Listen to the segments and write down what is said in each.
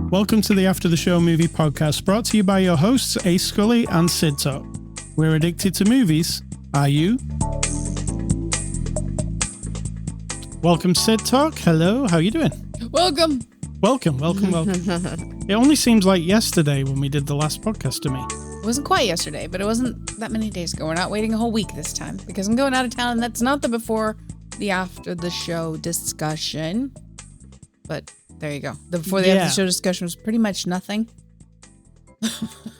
Welcome to the After the Show movie podcast, brought to you by your hosts, Ascully and Cidtalk. We're addicted to movies. Are you? Welcome, Cidtalk. Hello, how you doing? Welcome. Welcome. It only seems like yesterday when we did the last podcast to me. It wasn't quite yesterday, but it wasn't that many days ago. We're not waiting a whole week this time because I'm going out of town, and that's not the after the show discussion. But there you go. The before the after the show discussion was pretty much nothing.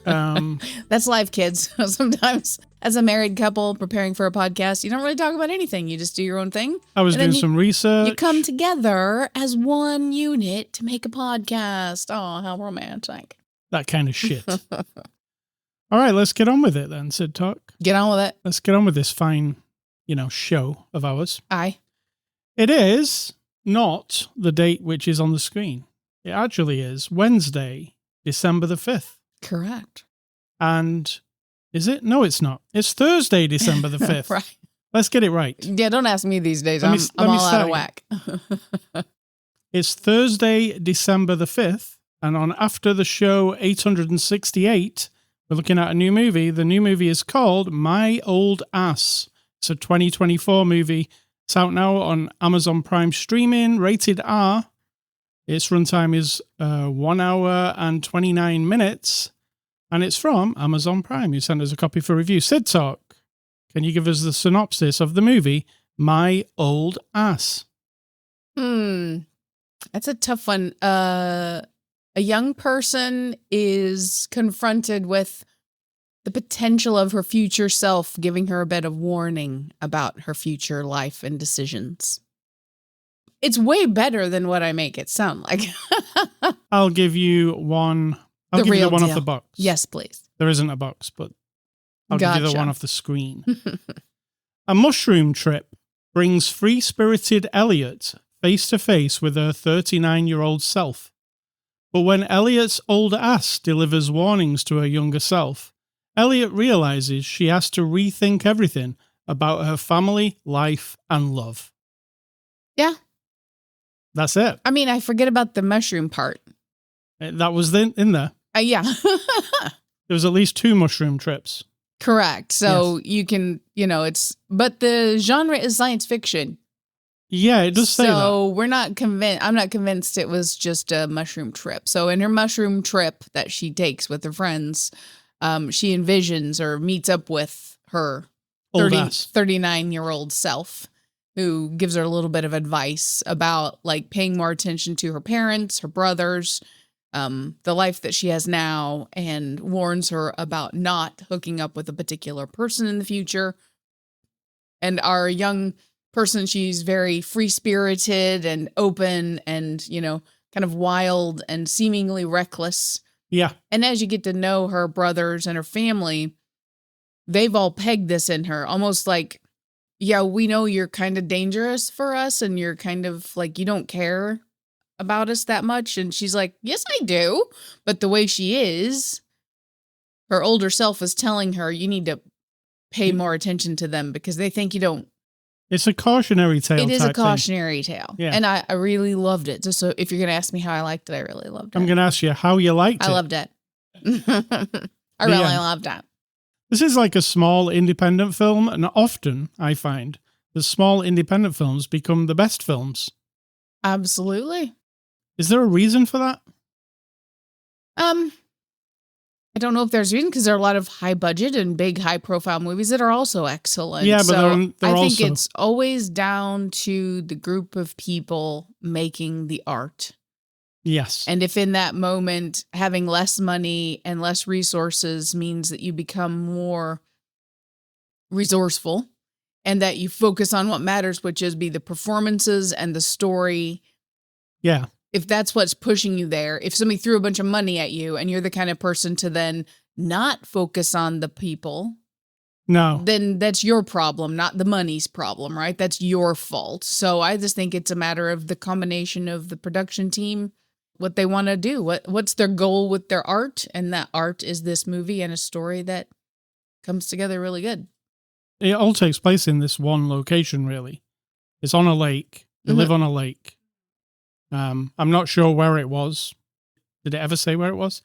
That's life, kids. Sometimes as a married couple preparing for a podcast, you don't really talk about anything. You just do your own thing. I was doing some research. You come together as one unit to make a podcast. Oh, how romantic. That kind of shit. All right, let's get on with it then, Cidtalk. Get on with it. Let's get on with this fine, show of ours. Aye. It is not the date which is on the screen. It actually is Wednesday, December the 5th. Correct. And is it? No, it's not. It's Thursday, December the 5th. Right. Let's get it right. Yeah, don't ask me these days. I'm all out of whack. It's Thursday, December the 5th. And on After the Show 868, we're looking at a new movie. The new movie is called My Old Ass. It's a 2024 movie. It's out now on Amazon Prime streaming, rated R. Its runtime is 1 hour and 29 minutes. And it's from Amazon Prime. You sent us a copy for review. Cidtalk, can you give us the synopsis of the movie, My Old Ass? That's a tough one. A young person is confronted with the potential of her future self, giving her a bit of warning about her future life and decisions. It's way better than what I make it sound like. I'll give you one. I'll give you the one off the box. Yes, please. There isn't a box, but I'll give you the one off the screen. A mushroom trip brings free-spirited Elliot face to face with her 39-year-old self. But when Elliot's old ass delivers warnings to her younger self, Elliot realizes she has to rethink everything about her family, life, and love. Yeah. That's it. I mean, I forget about the mushroom part. That was in there. Yeah. There was at least 2 mushroom trips. Correct. So you can, but the genre is science fiction. Yeah, it does say that. So we're not convinced. I'm not convinced it was just a mushroom trip. So in her mushroom trip that she takes with her friends, she envisions or meets up with her 39-year-old self, who gives her a little bit of advice about like paying more attention to her parents, her brothers, the life that she has now, and warns her about not hooking up with a particular person in the future. And our young person, she's very free-spirited and open and, kind of wild and seemingly reckless. Yeah. And as you get to know her brothers and her family, they've all pegged this in her, almost like, yeah, we know you're kind of dangerous for us and you're kind of like, you don't care about us that much. And she's like, yes, I do. But the way she is, her older self is telling her, you need to pay more attention to them because they think you don't. It's a cautionary tale. It is a cautionary tale. Yeah. And I really loved it. So if you're going to ask me how I liked it, I really loved it. I'm going to ask you how you liked it. I loved it. I really loved it. This is like a small independent film, and often I find the small independent films become the best films. Absolutely. Is there a reason for that? I don't know if there's a reason, because there are a lot of high budget and big high profile movies that are also excellent. Yeah, but they're I think it's always down to the group of people making the art. Yes. And if in that moment having less money and less resources means that you become more resourceful and that you focus on what matters, which is be the performances and the story. Yeah. If that's what's pushing you there, if somebody threw a bunch of money at you and you're the kind of person to then not focus on the people, no, then that's your problem, not the money's problem, right? That's your fault. So I just think it's a matter of the combination of the production team what they want to do. What's their goal with their art? And that art is this movie and a story that comes together really good. It all takes place in this one location, really. It's on a lake. They live on a lake. I'm not sure where it was. Did it ever say where it was?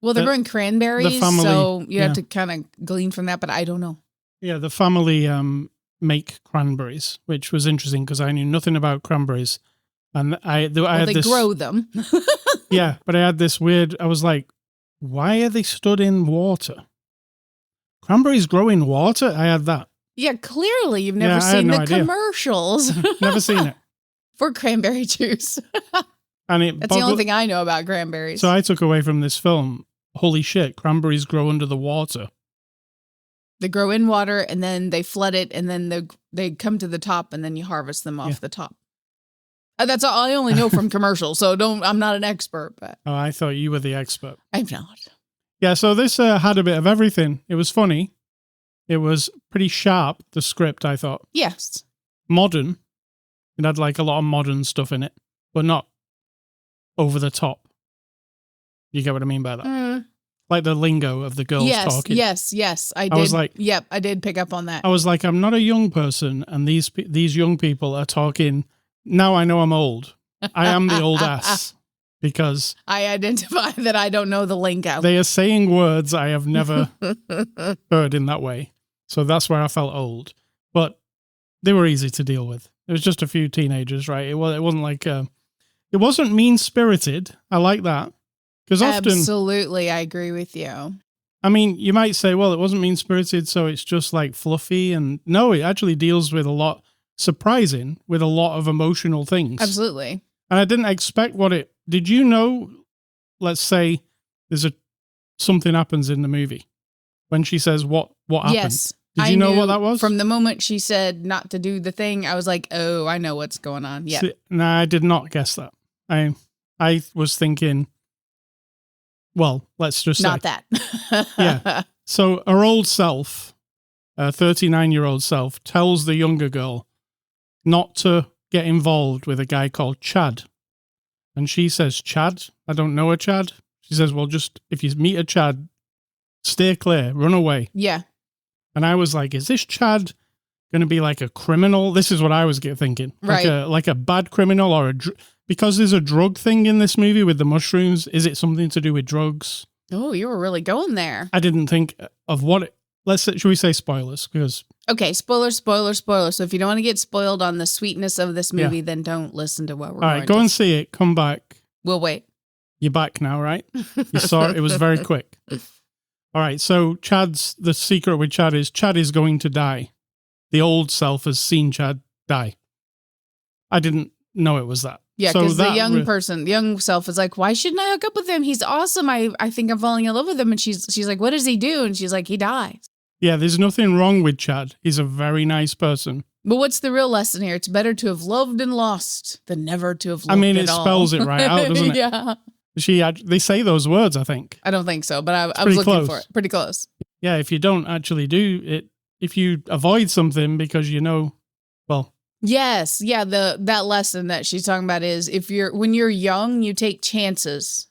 Well, they're growing cranberries, family, so you have to kind of glean from that, but I don't know. Yeah, the family make cranberries, which was interesting because I knew nothing about cranberries. And they grow them. Yeah, but I had this weird, I was like, why are they stood in water? Cranberries grow in water? I had that. Yeah, clearly you've never seen the commercials. Never seen it. For cranberry juice. That's the only thing I know about cranberries. So I took away from this film, holy shit, cranberries grow under the water. They grow in water, and then they flood it, and then they come to the top, and then you harvest them off the top. That's all I only know from commercials, so I'm not an expert. But oh, I thought you were the expert. I'm not. Yeah, so this had a bit of everything. It was funny. It was pretty sharp, the script, I thought. Yes. Modern. It had like a lot of modern stuff in it, but not over the top. You get what I mean by that? Like the lingo of the girls talking. Yes. I did. Was like, yep, I did pick up on that. I was like, I'm not a young person, and these young people are talking. Now I know I'm old. I am the old ass because I identify that I don't know the lingo. They are saying words I have never heard in that way. So that's where I felt old. But they were easy to deal with. It was just a few teenagers, right? It wasn't like it wasn't mean-spirited. I like that. Because often, absolutely, I agree with you. I mean, you might say, well, it wasn't mean-spirited, so it's just like fluffy. And no, it actually deals with a lot, surprising, with a lot of emotional things. Absolutely. And I didn't expect did you know, let's say there's something happens in the movie when she says what happened? Yes. Did you know what that was? From the moment she said not to do the thing, I was like, oh, I know what's going on. Yeah. No, I did not guess that. I was thinking, well, let's just say. Not that. Yeah. So her old self, 39-year-old self, tells the younger girl not to get involved with a guy called Chad. And she says, Chad? I don't know a Chad. She says, well, just if you meet a Chad, steer clear, run away. Yeah. And I was like, is this Chad going to be like a criminal? This is what I was thinking. Right. Like a bad criminal or because there's a drug thing in this movie with the mushrooms. Is it something to do with drugs? Oh, you were really going there. I didn't think of should we say spoilers? Because okay, spoiler. So if you don't want to get spoiled on the sweetness of this movie, then don't listen to what we're going to all right, go and see it. Come back. We'll wait. You're back now, right? You saw it. It was very quick. All right, so the secret with Chad is going to die. The old self has seen Chad die. I didn't know it was that. Yeah, because the young self is like, why shouldn't I hook up with him? He's awesome. I think I'm falling in love with him. And she's like, what does he do? And she's like, he dies. Yeah, there's nothing wrong with Chad. He's a very nice person. But what's the real lesson here? It's better to have loved and lost than never to have loved it spells it right out, doesn't it? Yeah. They say those words, I think. I don't think so, but I was looking for it. Pretty close. Yeah, if you don't actually do it, if you avoid something because well. Yes, yeah, that lesson that she's talking about is when you're young, you take chances.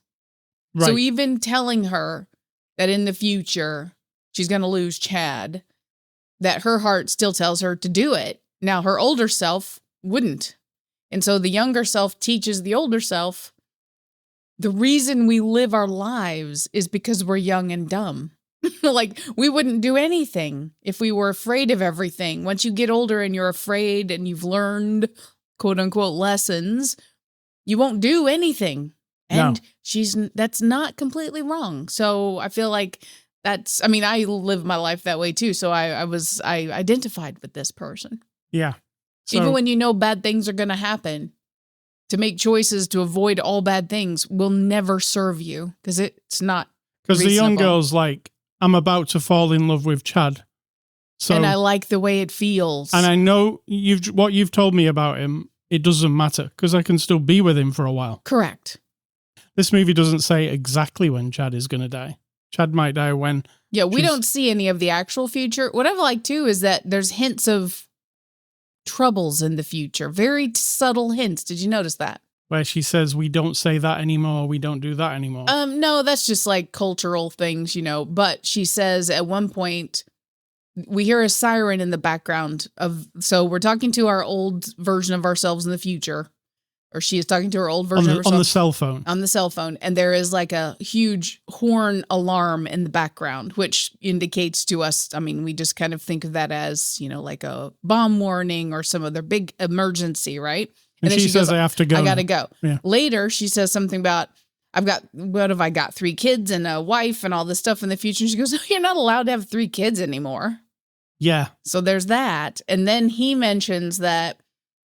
Right. So even telling her that in the future she's going to lose Chad, that her heart still tells her to do it. Now her older self wouldn't. And so the younger self teaches the older self, the reason we live our lives is because we're young and dumb. Like, we wouldn't do anything if we were afraid of everything. Once you get older and you're afraid and you've learned, quote unquote, lessons, you won't do anything. And that's not completely wrong. So I feel like I live my life that way too. So I identified with this person. Yeah. So, even when you know bad things are going to happen, to make choices to avoid all bad things will never serve you because it's not. Because the young girl's like, I'm about to fall in love with Chad. And I like the way it feels. And I know what you've told me about him, it doesn't matter because I can still be with him for a while. Correct. This movie doesn't say exactly when Chad is going to die. Chad might die when. Yeah, we don't see any of the actual future. What I like too is that there's hints of troubles in the future. Very subtle hints. Did you notice that? where she says, we don't say that anymore, we don't do that anymore. No, that's just like cultural things, but she says at one point, we hear a siren in the background so we're talking to our old version of ourselves in the future, or she is talking to her old version of herself. On the cell phone. On the cell phone. And there is like a huge horn alarm in the background, which indicates to us, we just kind of think of that as, like a bomb warning or some other big emergency, right? And then she says, I have to go. I got to go. Yeah. Later, she says something about, what have I got? 3 kids and a wife and all this stuff in the future. And she goes, no, you're not allowed to have 3 kids anymore. Yeah. So there's that. And then he mentions that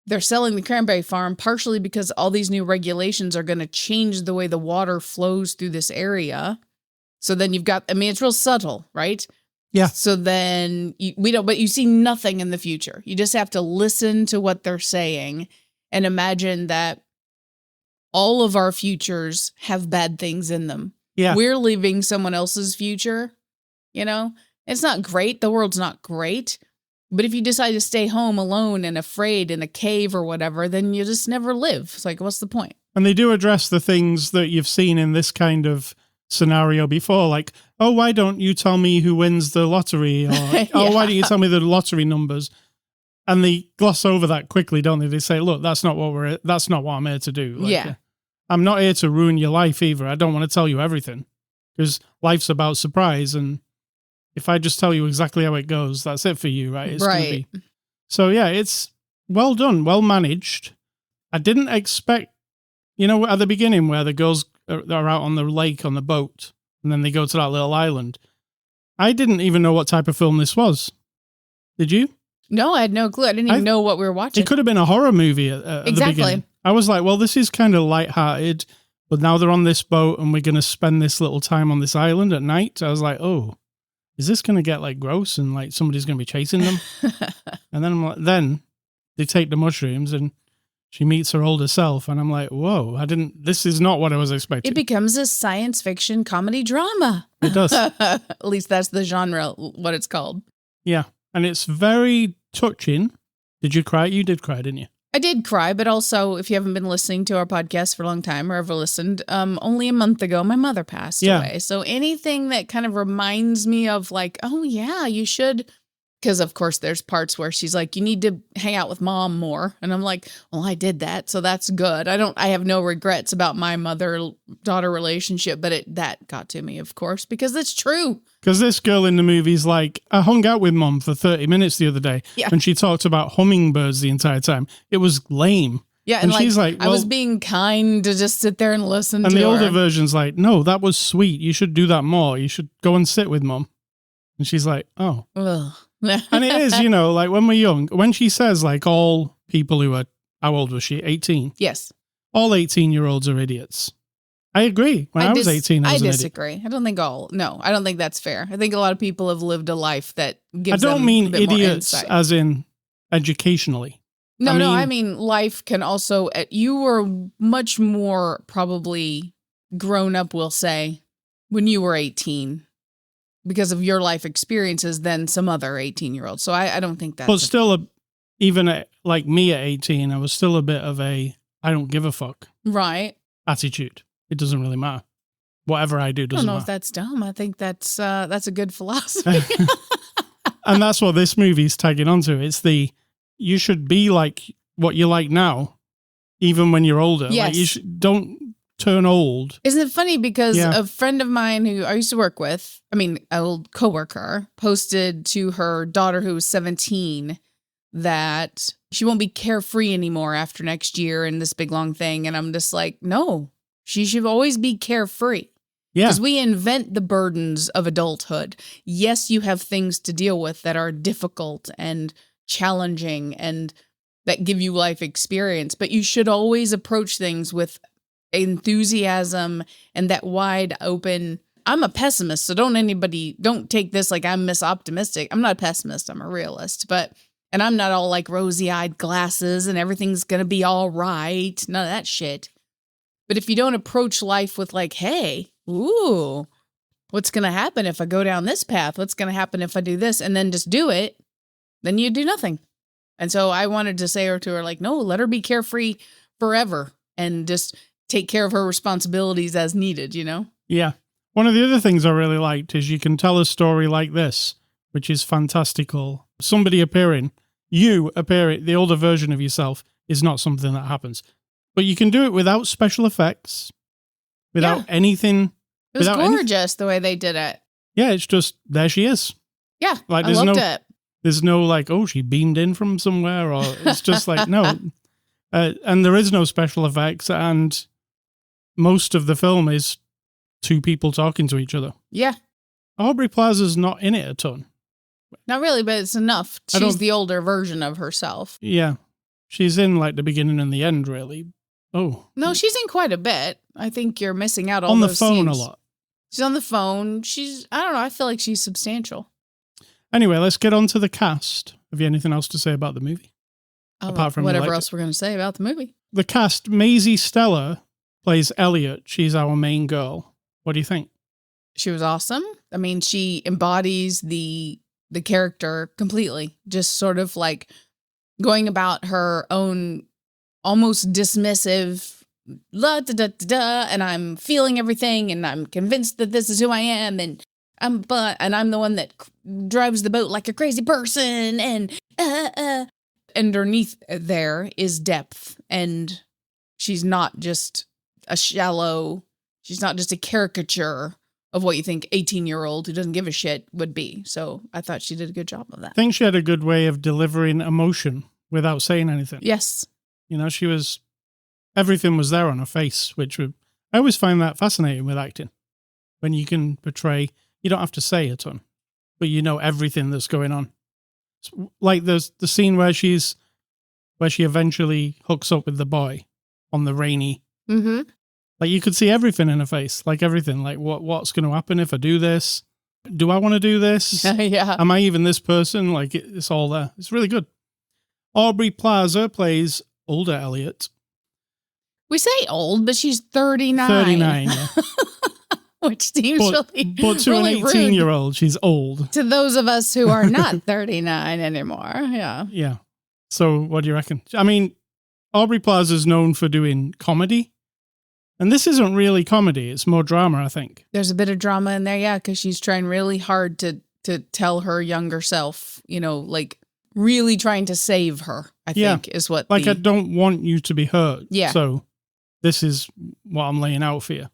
they're selling the cranberry farm partially because all these new regulations are going to change the way the water flows through this area. So then you've got, it's real subtle, right? Yeah. So then but you see nothing in the future. You just have to listen to what they're saying and imagine that all of our futures have bad things in them. Yeah. We're living someone else's future, It's not great. The world's not great. But if you decide to stay home alone and afraid in a cave or whatever, then you just never live. It's like, what's the point? And they do address the things that you've seen in this kind of scenario before, like, oh, why don't you tell me who wins the lottery? Or, oh, why don't you tell me the lottery numbers? And they gloss over that quickly, don't they? They say, look, that's not what I'm here to do. Like, I'm not here to ruin your life either. I don't want to tell you everything because life's about surprise. And if I just tell you exactly how it goes, that's it for you, right? It's right. Gonna be. So yeah, it's well done, well managed. I didn't expect, at the beginning where the girls are out on the lake on the boat and then they go to that little island. I didn't even know what type of film this was. Did you? No, I had no clue. I didn't even know what we were watching. It could have been a horror movie at the beginning. I was like, well, this is kind of lighthearted, but now they're on this boat and we're going to spend this little time on this island at night. I was like, oh, is this going to get like gross and like somebody's going to be chasing them? And then I'm like, then they take the mushrooms and she meets her older self. And I'm like, whoa, this is not what I was expecting. It becomes a science fiction comedy drama. It does. At least that's the genre, what it's called. Yeah. And it's very touching. Did you cry? You did cry, didn't you? I did cry, but also, if you haven't been listening to our podcast for a long time or ever listened, only a month ago, my mother passed away. So anything that kind of reminds me of like, oh yeah, you should, because of course there's parts where she's like, you need to hang out with mom more. And I'm like, well, I did that. So that's good. I have no regrets about my mother-daughter relationship, but that got to me, of course, because it's true. Because this girl in the movie's like, I hung out with mom for 30 minutes the other day, and she talked about hummingbirds the entire time. It was lame. Yeah, and she's like, well, I was being kind to just sit there and listen to her. And the older version's like, no, that was sweet. You should do that more. You should go and sit with mom. And she's like, oh. And it is, like when we're young, when she says like all people who are, how old was she? 18? Yes. All 18-year-olds are idiots. I agree. When I was 18, I was an idiot. Disagree. I don't think I don't think that's fair. I think a lot of people have lived a life that gives them a bit mean more idiots insight. as in educationally. I mean life can also, you were much more probably grown up, we'll say, when you were 18 because of your life experiences than some other 18-year-old. So I don't think that's... But still, even like me at 18, I was still a bit of a, I don't give a fuck. Right. Attitude. It doesn't really matter. Whatever I do doesn't matter. I don't know if that's dumb. I think that's a good philosophy. And that's what this movie's tagging onto. It's you should be like what you like now, even when you're older. Yes. Like don't turn old. Isn't it funny? Because a friend of mine who I used to work with, an old coworker, posted to her daughter who was 17 that she won't be carefree anymore after next year and this big long thing. And I'm just like, no. She should always be carefree. Yeah. Because we invent the burdens of adulthood. Yes, you have things to deal with that are difficult and challenging and that give you life experience, but you should always approach things with enthusiasm and that wide open. I'm a pessimist, so don't take this like I'm optimistic. I'm not a pessimist, I'm a realist, and I'm not all like rosy-eyed glasses and everything's going to be all right. None of that shit. But if you don't approach life with like, hey, ooh, what's going to happen if I go down this path? What's going to happen if I do this? And then just do it, then you do nothing. And so I wanted to say to her, like, no, let her be carefree forever. and just take care of her responsibilities as needed, you know? Yeah. One of the other things I really liked is you can tell a story like this, which is fantastical. Somebody appearing, the older version of yourself, is not something that happens. But you can do it without special effects, without anything. It was gorgeous the way they did it. Yeah, it's just, there she is. Yeah, like, I loved it. There's no like, oh, she beamed in from somewhere, or it's just like, no. And there is no special effects, and most of the film is two people talking to each other. Yeah. Aubrey Plaza's not in it a ton. Not really, but it's enough. She's the older version of herself. Yeah. She's in like the beginning and the end, really. Oh. No, she's in quite a bit. I think you're missing out on those the phone scenes. a lot. She's on the phone. I don't know, I feel like she's substantial. Anyway, let's get on to the cast. Have you anything else to say about the movie? Apart from whatever else we're going to say about the movie. The cast, Maisie Stella plays Elliot. She's our main girl. What do you think? She was awesome. I mean, she embodies the character completely. Just sort of like going about her own almost dismissive, and I'm feeling everything, and I'm convinced that this is who I am, and I'm the one that drives the boat like a crazy person, and underneath there is depth, and she's not just she's not just a caricature of what you think 18-year-old who doesn't give a shit would be. So I thought she did a good job of that. I think she had a good way of delivering emotion without saying anything. Yes. You know, everything was there on her face, I always find that fascinating with acting. When you can portray, you don't have to say a ton, but you know everything that's going on. Like there's the scene where she eventually hooks up with the boy on the rainy. Mm-hmm. Like you could see everything in her face, like everything, like what's going to happen if I do this? Do I want to do this? Yeah. Am I even this person? Like it's all there. It's really good. Aubrey Plaza plays older Elliot. We say old, but she's 39. 39, yeah. Which seems but to really an 18-year-old, she's old. To those of us who are not 39 anymore, yeah. Yeah. So what do you reckon? I mean, Aubrey Plaza's known for doing comedy. And this isn't really comedy. It's more drama, I think. There's a bit of drama in there, yeah, because she's trying really hard to tell her younger self, you know, like really trying to save her, I think, is what I don't want you to be hurt. Yeah. So this is what I'm laying out for you.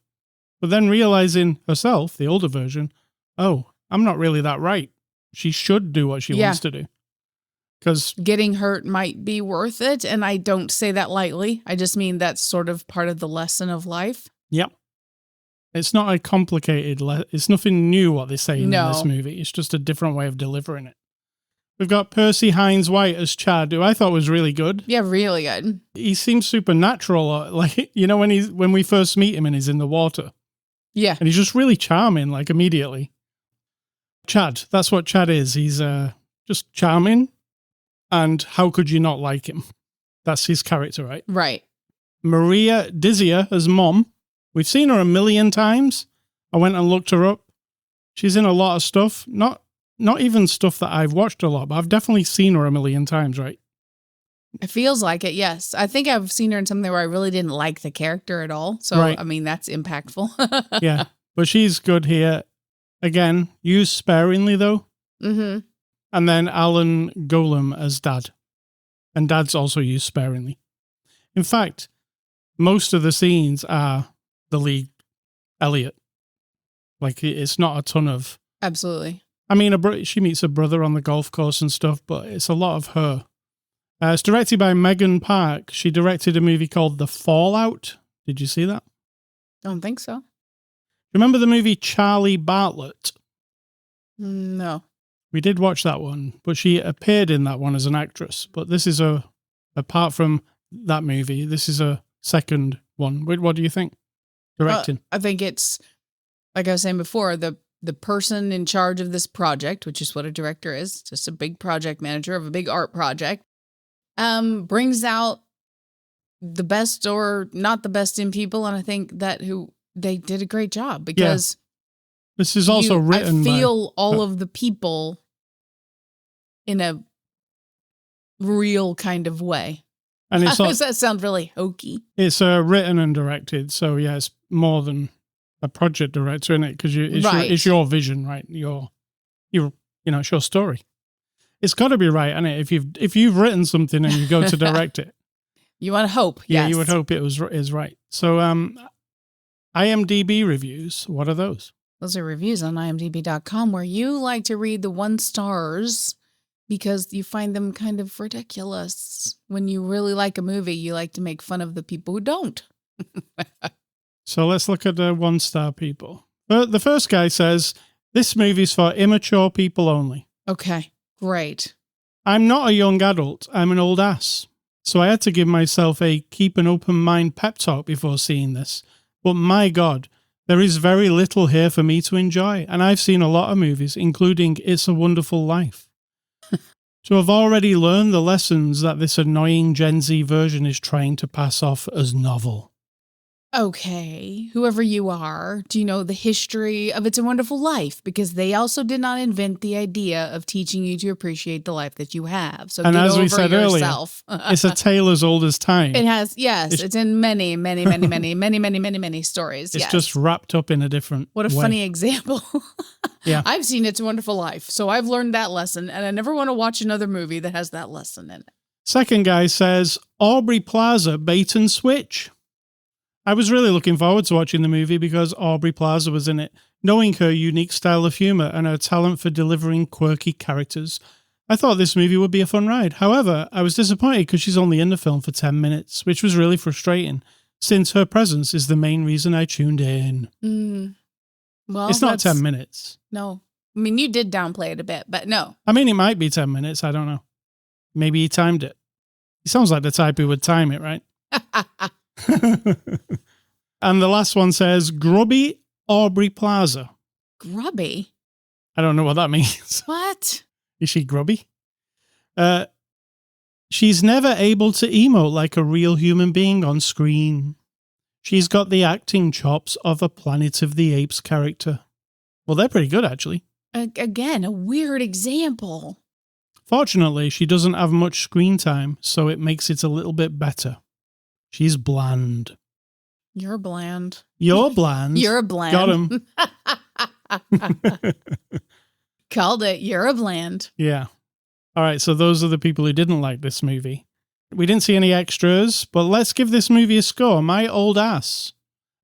But then realizing herself, the older version, oh, I'm not really that right. She should do what she wants to do. Because getting hurt might be worth it, and I don't say that lightly. I just mean that's sort of part of the lesson of life. Yep. It's not a complicated, it's nothing new what they say in this movie. It's just a different way of delivering it. We've got Percy Hines White as Chad, who I thought was really good. Yeah, really good. He seems supernatural, like, you know, when we first meet him and he's in the water. Yeah. And he's just really charming, like, immediately. Chad, that's what Chad is. He's just charming. And how could you not like him? That's his character, right? Right. Maria Dizier as Mom. We've seen her a million times. I went and looked her up. She's in a lot of stuff. Not even stuff that I've watched a lot, but I've definitely seen her a million times, right? It feels like it, yes. I think I've seen her in something where I really didn't like the character at all. So, right. I mean, that's impactful. Yeah, but she's good here. Again, used sparingly, though. Mm-hmm. And then Alan Golem as Dad. And Dad's also used sparingly. In fact, most of the scenes are the lead Elliot. Like, it's not a ton of... Absolutely. I mean, she meets her brother on the golf course and stuff, but it's a lot of her. It's directed by Megan Park. She directed a movie called The Fallout. Did you see that? I don't think so. Remember the movie Charlie Bartlett? No. We did watch that one, but she appeared in that one as an actress. But this is apart from that movie, this is a second one. What do you think? Directing? I think it's, like I was saying before, the person in charge of this project, which is what a director is, just a big project manager of a big art project, brings out the best or not the best in people. And I think that they did a great job because this is also written I feel all of the people in a real kind of way. And it's Does that sound really hokey? It's written and directed, so yeah, it's more than a project director in it because it's your vision, right? It's your story. It's got to be right, isn't it? If you've written something and you go to direct it, you want to hope. Yeah, yes. you would hope it is right. So, IMDB reviews. What are those? Those are reviews on IMDb.com where you like to read the 1 stars because you find them kind of ridiculous. When you really like a movie, you like to make fun of the people who don't. So let's look at the 1-star people. The first guy says, this movie's for immature people only. Okay, great. I'm not a young adult. I'm an old ass. So I had to give myself a keep an open mind pep talk before seeing this. But my God, there is very little here for me to enjoy. And I've seen a lot of movies, including It's a Wonderful Life. So I've already learned the lessons that this annoying Gen Z version is trying to pass off as novel. Okay, whoever you are, do you know the history of It's a Wonderful Life? Because they also did not invent the idea of teaching you to appreciate the life that you have. So and get as over we said yourself. Earlier, it's a tale as old as time. It has, yes, it's in many, many, many, many, many, many, many, many stories. It's yes. just wrapped up in a different What a way. funny example. Yeah. I've seen It's a Wonderful Life, so I've learned that lesson, and I never want to watch another movie that has that lesson in it. Second guy says, Aubrey Plaza bait and switch. I was really looking forward to watching the movie because Aubrey Plaza was in it. Knowing her unique style of humor and her talent for delivering quirky characters, I thought this movie would be a fun ride. However, I was disappointed because she's only in the film for 10 minutes, which was really frustrating, since her presence is the main reason I tuned in. Well, it's not 10 minutes. No. I mean, you did downplay it a bit, but no. I mean, it might be 10 minutes. I don't know. Maybe he timed it. He sounds like the type who would time it, right? And the last one says, Grubby Aubrey Plaza. Grubby? I don't know what that means. What? Is she grubby? She's never able to emote like a real human being on screen. She's got the acting chops of a Planet of the Apes character. Well, they're pretty good, actually. Again, a weird example. Fortunately, she doesn't have much screen time, so it makes it a little bit better. She's bland. You're bland. You're bland. You're a bland. Got him. Called it. You're a bland. Yeah. All right, so those are the people who didn't like this movie. We didn't see any extras, but let's give this movie a score. My old ass.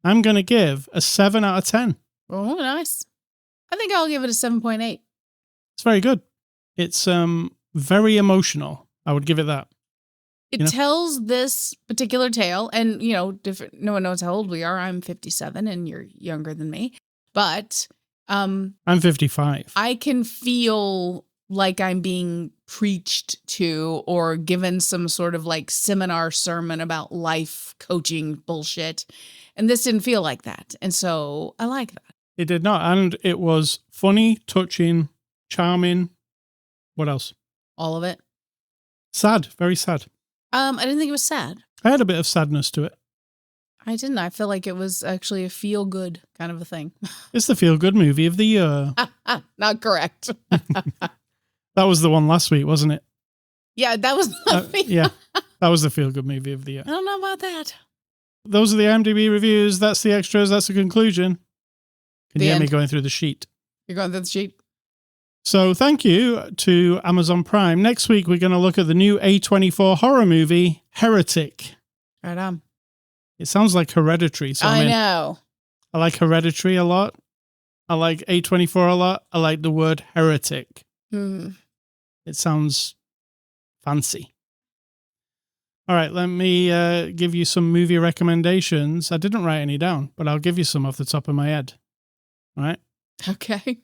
I'm going to give a 7 out of 10. Oh, nice. I think I'll give it a 7.8. It's very good. It's very emotional. I would give it that. It tells this particular tale, and, different. No one knows how old we are. I'm 57, and you're younger than me. But I'm 55. I can feel like I'm being preached to or given some sort of like seminar sermon about life coaching bullshit. And this didn't feel like that. And so I like that. It did not. And it was funny, touching, charming. What else? All of it. Sad. Very sad. I didn't think it was sad. I had a bit of sadness to it. I didn't. I feel like it was actually a feel good kind of a thing. It's the feel good movie of the year. Not correct. That was the one last week, wasn't it? Yeah, that was yeah, that was the feel good movie of the year. I don't know about that. Those are the IMDb reviews. That's the extras. That's the conclusion. Can you hear me going through the sheet? You're going through the sheet? So thank you to Amazon Prime. Next week, we're going to look at the new A24 horror movie, Heretic. Right on. It sounds like Hereditary. So I know. I like Hereditary a lot. I like A24 a lot. I like the word heretic. It sounds fancy. All right, let me give you some movie recommendations. I didn't write any down, but I'll give you some off the top of my head. All right? Okay.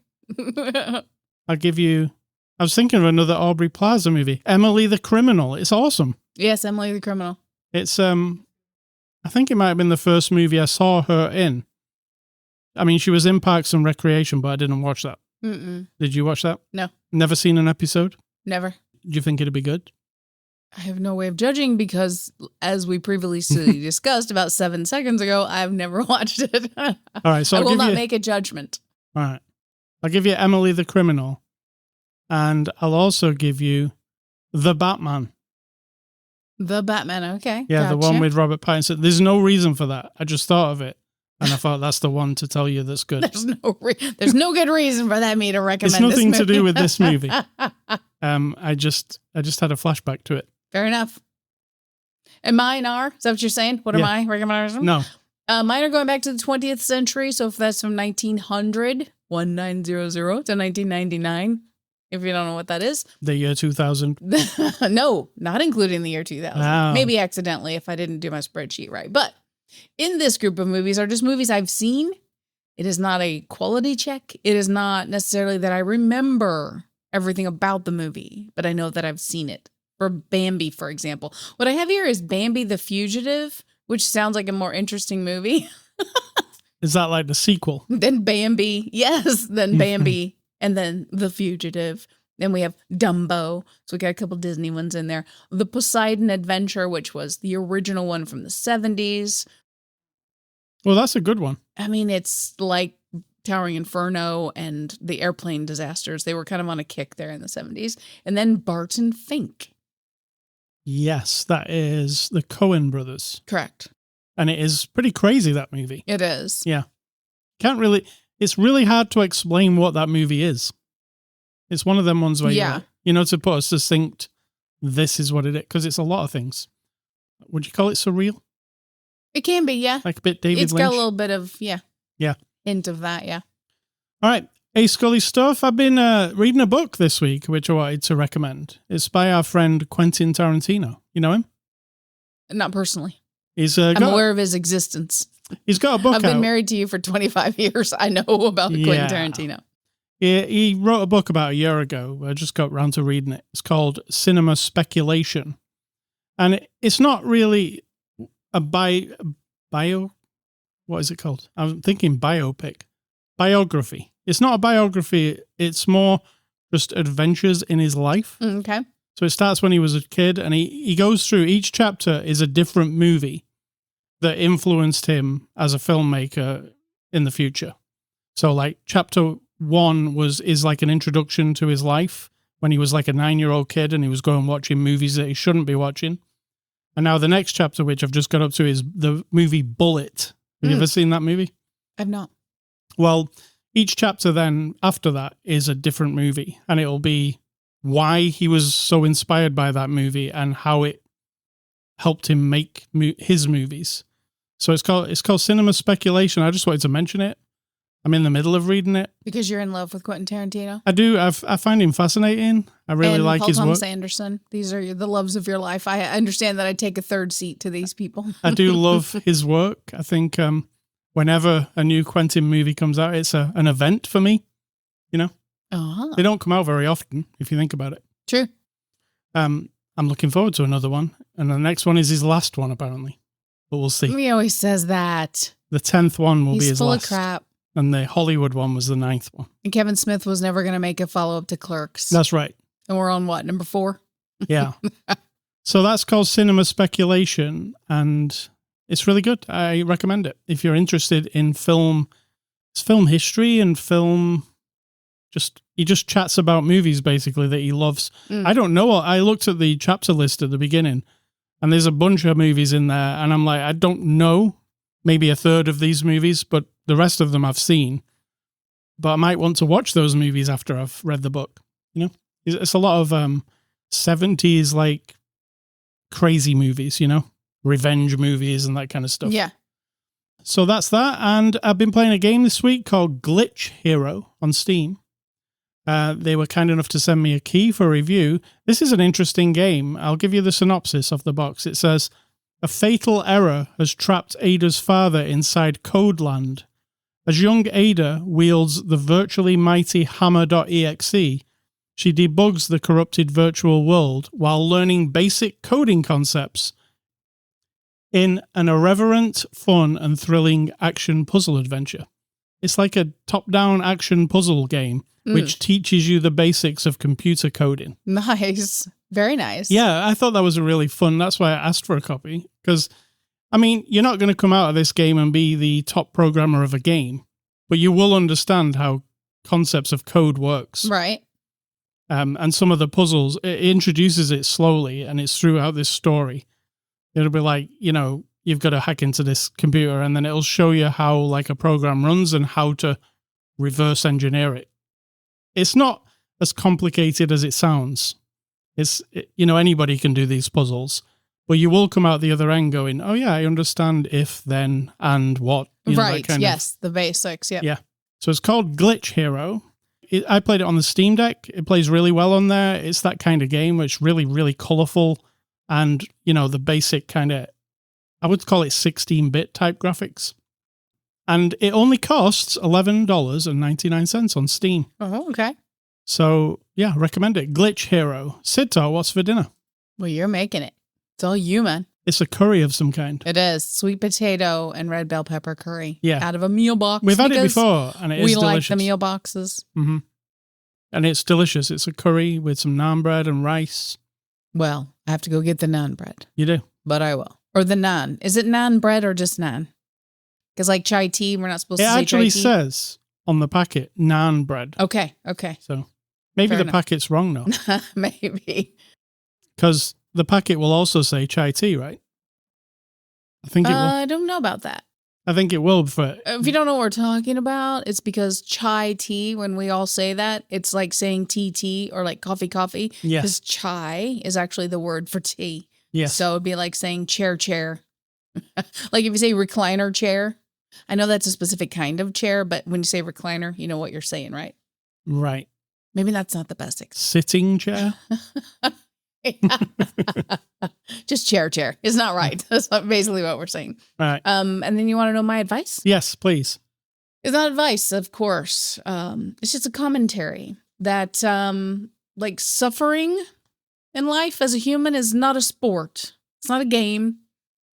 I'll give you... I was thinking of another Aubrey Plaza movie, Emily the Criminal. It's awesome. Yes, Emily the Criminal. It's, I think it might have been the first movie I saw her in. I mean, she was in Parks and Recreation, but I didn't watch that. Did you watch that? No. Never seen an episode? Never. Do you think it'd be good? I have no way of judging because, as we previously discussed about 7 seconds ago, I've never watched it. All right, so I will not make a judgment. All right. I'll give you Emily the Criminal, and I'll also give you The Batman. The Batman, okay. Yeah, the one gotcha. with Robert Pattinson. There's no reason for that. I just thought of it. And I thought that's the one to tell you that's good. There's no good reason for me to recommend It's nothing this to movie. do with this movie. I just had a flashback to it. Fair enough. And mine are? Is that what you're saying? What are my recommendations? No. Mine are going back to the 20th century. So if that's from 1900 to 1999, if you don't know what that is. The year 2000. No, not including the year 2000. Wow. Maybe accidentally if I didn't do my spreadsheet right. But in this group of movies are just movies I've seen. It is not a quality check. It is not necessarily that I remember everything about the movie, but I know that I've seen it. For Bambi, for example. What I have here is Bambi the Fugitive, which sounds like a more interesting movie. Is that like the sequel? Then Bambi. Yes, then Bambi. And then The Fugitive. Then we have Dumbo. So we got a couple Disney ones in there. The Poseidon Adventure, which was the original one from the 70s. Well, that's a good one. I mean, it's like Towering Inferno and the airplane disasters. They were kind of on a kick there in the 70s. And then Barton Fink. Yes, that is the Coen brothers. Correct. And it is pretty crazy, that movie. It is. Yeah. It's really hard to explain what that movie is. It's one of them ones where to put a succinct, this is what it is, because it's a lot of things. Would you call it surreal? It can be, yeah. Like a bit David Lynch? It's got a little bit of, Yeah. hint of that, yeah. All right. Ascully stuff. I've been reading a book this week, which I wanted to recommend. It's by our friend Quentin Tarantino. You know him? Not personally. I'm aware of his existence. He's got a book I've out. been married to you for 25 years. I know about Quentin Tarantino. He wrote a book about a year ago. I just got round to reading it. It's called Cinema Speculation. And it's not really a bio... What is it called? I'm thinking biopic. Biography. It's not a biography. It's more just adventures in his life. Okay. So it starts when he was a kid, and he goes through, each chapter is a different movie that influenced him as a filmmaker in the future. So like chapter 1 is like an introduction to his life when he was like a 9-year-old kid and he was going watching movies that he shouldn't be watching. And now the next chapter, which I've just got up to, is the movie Bullet. Have you ever seen that movie? I've not. Well, each chapter then after that is a different movie, and it'll be why he was so inspired by that movie and how it helped him make his movies. So it's called Cinema Speculation. I just wanted to mention it. I'm in the middle of reading it. Because you're in love with Quentin Tarantino? I do. I find him fascinating. I really like his work. Paul Thomas Anderson. These are the loves of your life. I understand that I take a third seat to these people. I do love his work. I think whenever a new Quentin movie comes out, it's an event for me. You know? Uh-huh. They don't come out very often, if you think about it. True. I'm looking forward to another one. And the next one is his last one, apparently. But we'll see. He always says that. The 10th one will be his last. He's full of crap. And the Hollywood one was the 9th one. And Kevin Smith was never going to make a follow-up to Clerks. That's right. And we're on what, number 4? Yeah. So that's called Cinema Speculation, and it's really good. I recommend it. If you're interested in film history and he just chats about movies, basically, that he loves. I don't know. I looked at the chapter list at the beginning, and there's a bunch of movies in there, and I'm like, I don't know maybe a third of these movies, but the rest of them I've seen. But I might want to watch those movies after I've read the book. You know, it's a lot of 70s like crazy movies, you know, revenge movies and that kind of stuff. Yeah. So that's that. And I've been playing a game this week called Glitch Hero on Steam. They were kind enough to send me a key for review. This is an interesting game. I'll give you the synopsis of the box. It says, a fatal error has trapped Ada's father inside Codeland. As young Ada wields the virtually mighty hammer.exe, she debugs the corrupted virtual world while learning basic coding concepts in an irreverent, fun, and thrilling action puzzle adventure. It's like a top-down action puzzle game which teaches you the basics of computer coding. Nice. Very nice. Yeah, I thought that was really fun. That's why I asked for a copy. Because, I mean, you're not going to come out of this game and be the top programmer of a game, but you will understand how concepts of code works. Right. And some of the puzzles, it introduces it slowly, and it's throughout this story. It'll be like, you've got to hack into this computer, and then it'll show you how like a program runs and how to reverse engineer it. It's not as complicated as it sounds. Anybody can do these puzzles, but you will come out the other end going, oh yeah, I understand if, then, and what. Right, yes, the basics, yep. Yeah. So it's called Glitch Hero. I played it on the Steam Deck. It plays really well on there. It's that kind of game which really, really colorful and, the basic kind of, I would call it 16-bit type graphics. And it only costs $11.99 on Steam. Oh, okay. So, yeah, recommend it. Glitch Hero. Cidtalk, what's for dinner? Well, you're making it. It's all you, man. It's a curry of some kind. It is. Sweet potato and red bell pepper curry. Yeah. Out of a meal box. We've had it before, and it is delicious. We like the meal boxes. Mm-hmm. And it's delicious. It's a curry with some naan bread and rice. Well, I have to go get the naan bread. You do? But I will. Or the naan. Is it naan bread or just naan? Because like chai tea, we're not supposed to say chai tea. It actually says on the packet, naan bread. Okay. So maybe Fair the enough. packet's wrong, though. Maybe. Because the packet will also say chai tea, right? I think it will. I don't know about that. I think it will. If you don't know what we're talking about, it's because chai tea, when we all say that, it's like saying tea or like coffee. Yes. Because chai is actually the word for tea. Yes. So it'd be like saying chair. Like if you say recliner chair, I know that's a specific kind of chair, but when you say recliner, you know what you're saying, right? Right. Maybe that's not the best example. Sitting chair? Just chair. It's not right. That's basically what we're saying. All right. And then you want to know my advice? Yes, please. It's not advice, of course. It's just a commentary that like suffering in life as a human is not a sport. It's not a game.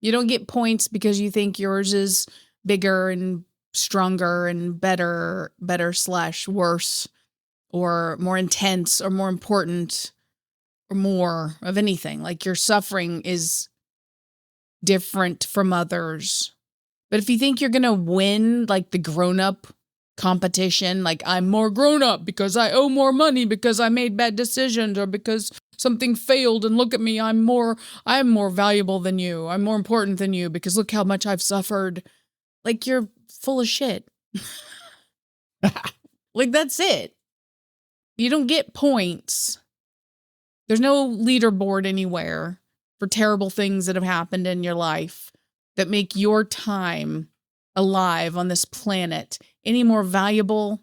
You don't get points because you think yours is bigger and stronger and better / worse or more intense or more important or more of anything. Like your suffering is different from others. But if you think you're going to win like the grown-up competition, like I'm more grown-up because I owe more money because I made bad decisions or because something failed and look at me, I'm more valuable than you. I'm more important than you because look how much I've suffered. Like you're full of shit. Like that's it. You don't get points. There's no leaderboard anywhere for terrible things that have happened in your life that make your time alive on this planet any more valuable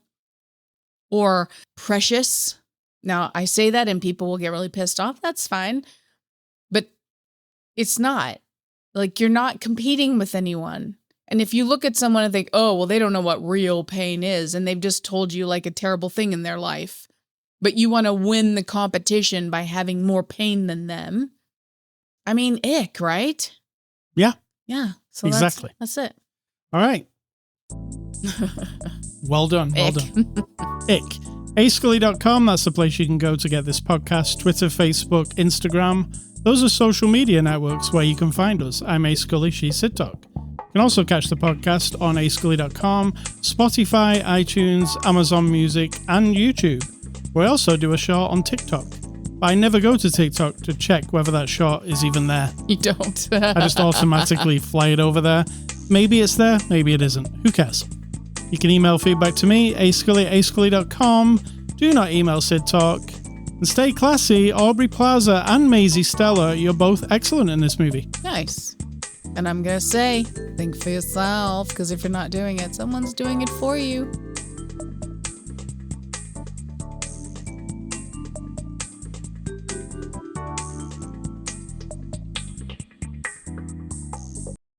or precious. Now, I say that and people will get really pissed off. That's fine. But it's not. Like, you're not competing with anyone. And if you look at someone and think, oh, well, they don't know what real pain is, and they've just told you like a terrible thing in their life, but you want to win the competition by having more pain than them. I mean, ick, right? Yeah. Yeah. So exactly. That's it. All right. Well done. Well done. Ick. Ascully.com, that's the place you can go to get this podcast. Twitter, Facebook, Instagram. Those are social media networks where you can find us. I'm Ascully, she's Cidtalk. You can also catch the podcast on ascully.com, Spotify, iTunes, Amazon Music, and YouTube. We also do a short on TikTok. But I never go to TikTok to check whether that short is even there. You don't. I just automatically fly it over there. Maybe it's there, maybe it isn't. Who cares? You can email feedback to me, ascully@ascully.com. Do not email Cidtalk. And stay classy. Aubrey Plaza and Maisie Stella, you're both excellent in this movie. Nice. And I'm going to say, think for yourself, because if you're not doing it, someone's doing it for you.